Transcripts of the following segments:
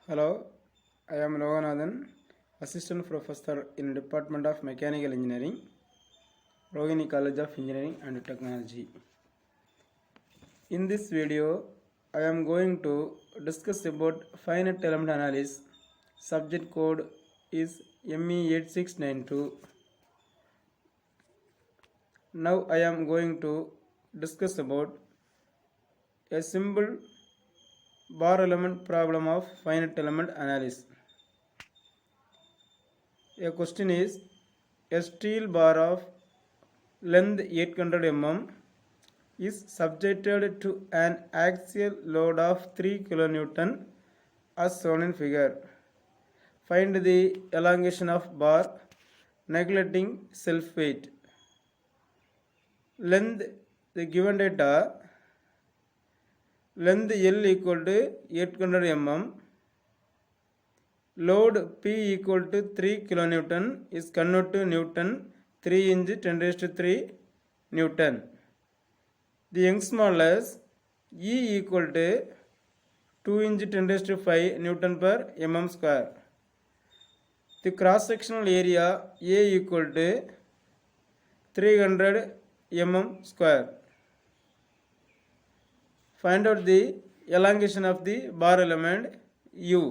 Hello, I am Loganathan, Assistant Professor in Department of Mechanical Engineering, Rohini College of Engineering and Technology. In this video, I am going to discuss about finite element analysis. Subject code is ME8692. Now I am going to discuss about a simple bar element problem of finite element analysis. A question is, a steel bar of length 800 mm is subjected to an axial load of 3 kN as shown in figure. Find the elongation of bar neglecting self weight. Length, the given data, length L equal to 800 mm, load P equal to 3 kN is converted to Newton, 3 into 10 raised to 3 Newton. The Young's modulus E equal to 2 into 10 raised to 5 Newton per mm square. The cross sectional area A equal to 300 mm square. Find out the elongation of the bar element U.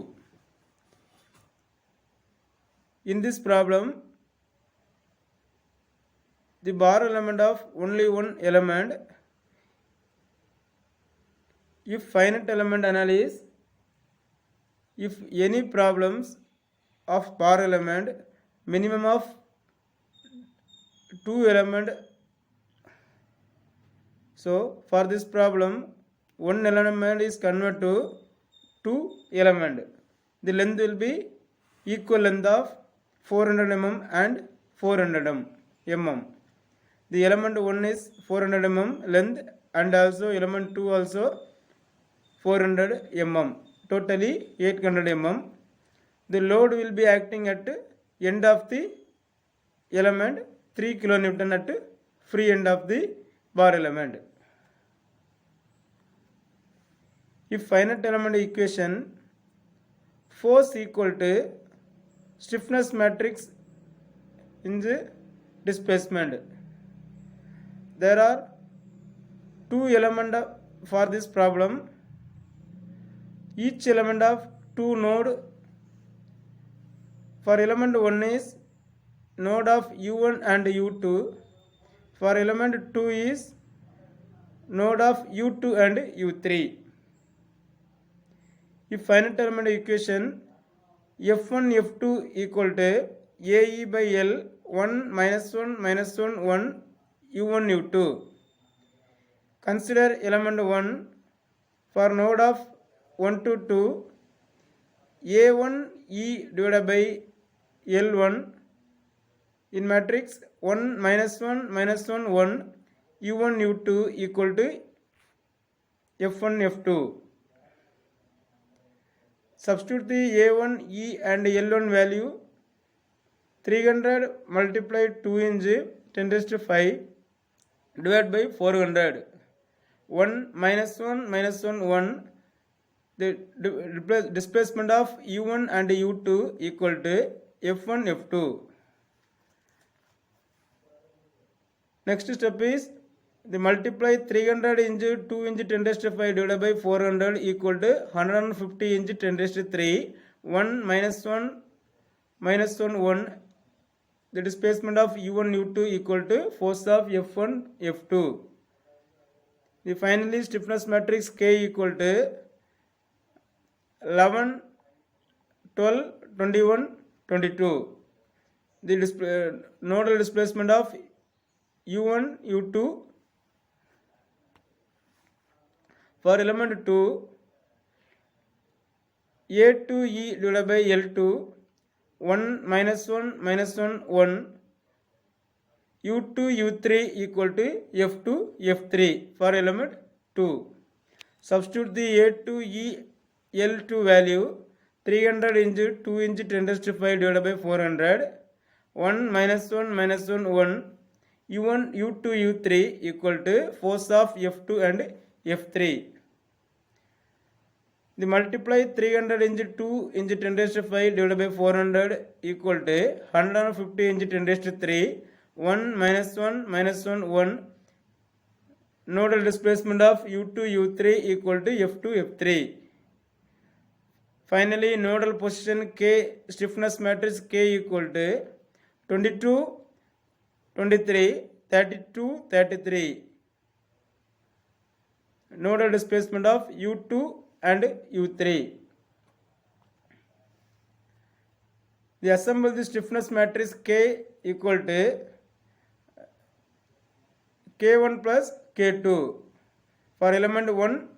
In this problem, the bar element of only one element. If finite element analysis, if any problems of bar element, minimum of 2 element. So for this problem, one element is converted to 2 element. The length will be equal length of 400 mm and 400 mm. The element 1 is 400 mm length and also element 2 also 400 mm. Totally 800 mm. The load will be acting at end of the element 3 kN at free end of the bar element. If finite element equation force equal to stiffness matrix in the displacement. There are two elements for this problem. Each element of two node. For element 1 is node of U1 and U2. For element 2 is node of U2 and U3. If finite element equation F1 F2 equal to AE by L 1 minus 1 minus 1 1 U1 U2. Consider element 1 for node of 1 to 2 A1 E divided by L1 in matrix 1 minus 1 minus 1 1 U1 U2 equal to F1 F2. Substitute the A1 E and L1 value. 300 multiplied 2 into 10 raised to 5 divided by 400. 1 minus 1 minus 1 1. The displacement of U1 and U2 equal to F1 F2. Next step is the multiply 300 into 2 into 10 raised to 5 divided by 400 equal to 150 into 10 raised to 3. 1 minus 1 minus 1 1. The displacement of U1 U2 equal to force of F1 F2. The finally stiffness matrix K equal to 11 12 21 22. The nodal displacement of U1 U2 for element 2 A2E divided by L2 1 minus 1 minus 1 1 U2 U3 equal to F2 F3 for element 2. Substitute the A2E L2 value 300 into 2 into 10 raised to 5 divided by 400. 1 minus 1 minus 1 1 U1 U2 U3 equal to force of F2 and F3. The multiply 300 into 2 into 10 raised to 5 divided by 400 equal to 150 into 10 raised to 3. 1 minus 1 minus 1 1. Nodal displacement of U2 U3 equal to F2 F3. Finally, nodal position K, stiffness matrix K equal to 22 23 32 33. Nodal displacement of U2 and U3. We assemble the stiffness matrix K equal to K1 plus K2 for element 1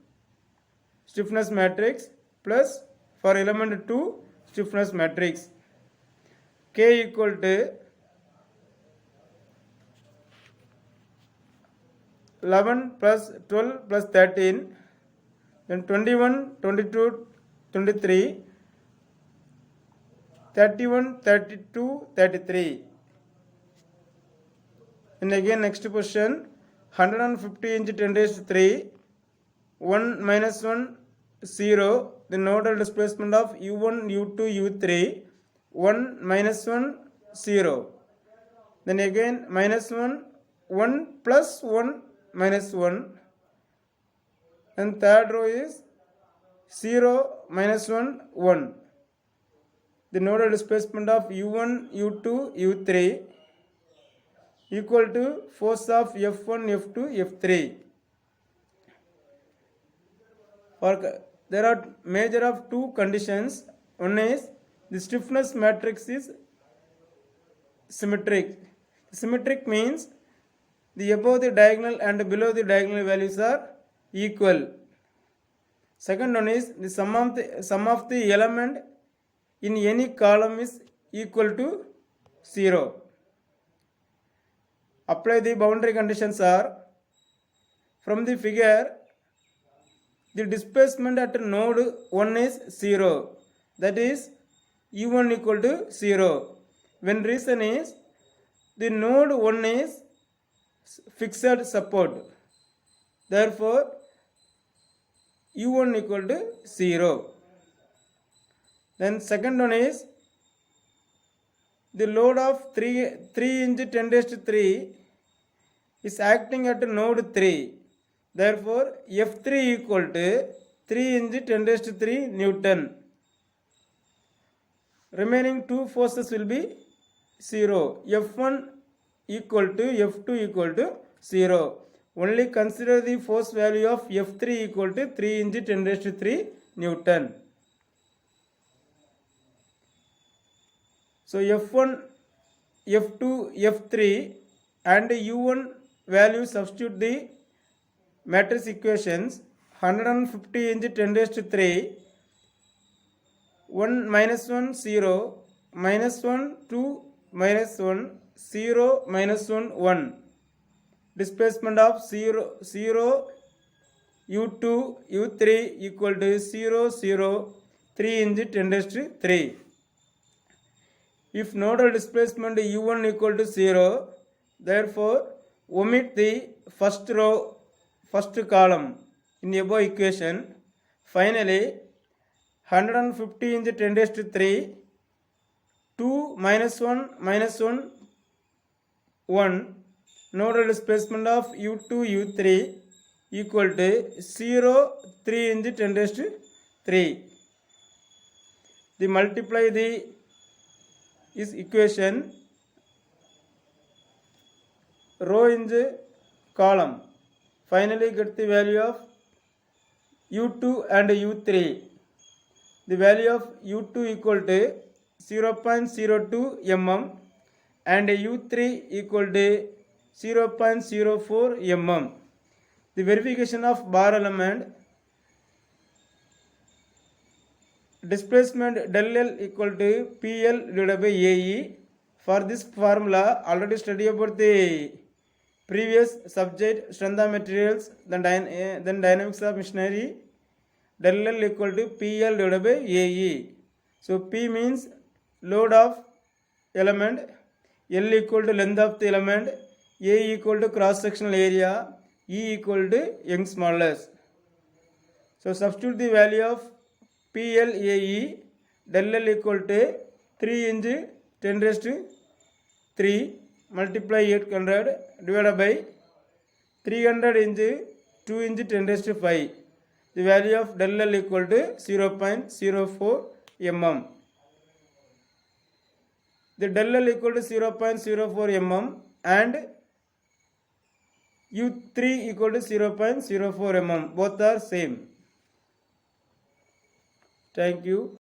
stiffness matrix plus for element 2 stiffness matrix. K equal to 11 plus 12 plus 13, then 21, 22, 23, 31, 32, 33. And again next question, 150 into 10 raised to 3, 1 minus 1, 0, the nodal displacement of U1, U2, U3, 1 minus 1, 0. Then again minus 1, 1 plus 1, minus 1, and third row is 0 minus 1 1. The nodal displacement of U1 U2 U3 equal to force of F1 F2 F3. There are major of two conditions. One is the stiffness matrix is symmetric. Symmetric means the above the diagonal and below the diagonal values are equal. Second one is the sum of the element in any column is equal to 0. Apply the boundary conditions are, from the figure, the displacement at node 1 is 0. That is U1 equal to 0. When reason is the node 1 is fixed support, therefore U1 equal to 0. Then second one is the load of 3 into 10 raised to 3 is acting at node 3, therefore F3 equal to 3 into 10 raised to 3 Newton. Remaining two forces will be 0. F1 equal to F2 equal to 0. Only consider the force value of F3 equal to 3 into 10 raised to 3 Newton. So F1, F2, F3 and U1 value substitute the matrix equations. 150 into 10 raised to 3, 1 minus 1 0, minus 1 2, minus 1 0, minus 1 1. Displacement of 0 0 U2 U3 equal to 0 0 3 into 10 raised to 3. If nodal displacement U1 equal to 0, therefore omit the first row, first column in above equation. Finally, 150 into 10 raised to 3, 2 minus 1 minus 1 1, nodal displacement of U2 U3 equal to 0 3 into 10 raised to 3. The multiply the is equation row into column. Finally get the value of U2 and U3. The value of U2 equal to 0.02 mm and U3 equal to 0.04 mm. The verification of bar element, displacement del L equal to PL divided by AE. For this formula, already studied about the previous subject, strength of materials, then dynamics of machinery. Del L equal to PL divided by AE. So P means load of element, L equal to length of the element, A equal to cross sectional area, E equal to Young's modulus. So substitute the value of PLAE del L equal to 3 into 10 raised to 3 multiply 800 divided by 300 into 2 into 10 raised to 5. The value of del L equal to 0.04 mm. The del L equal to 0.04 mm and U3 equal to 0.04 mm. Both are same. Thank you.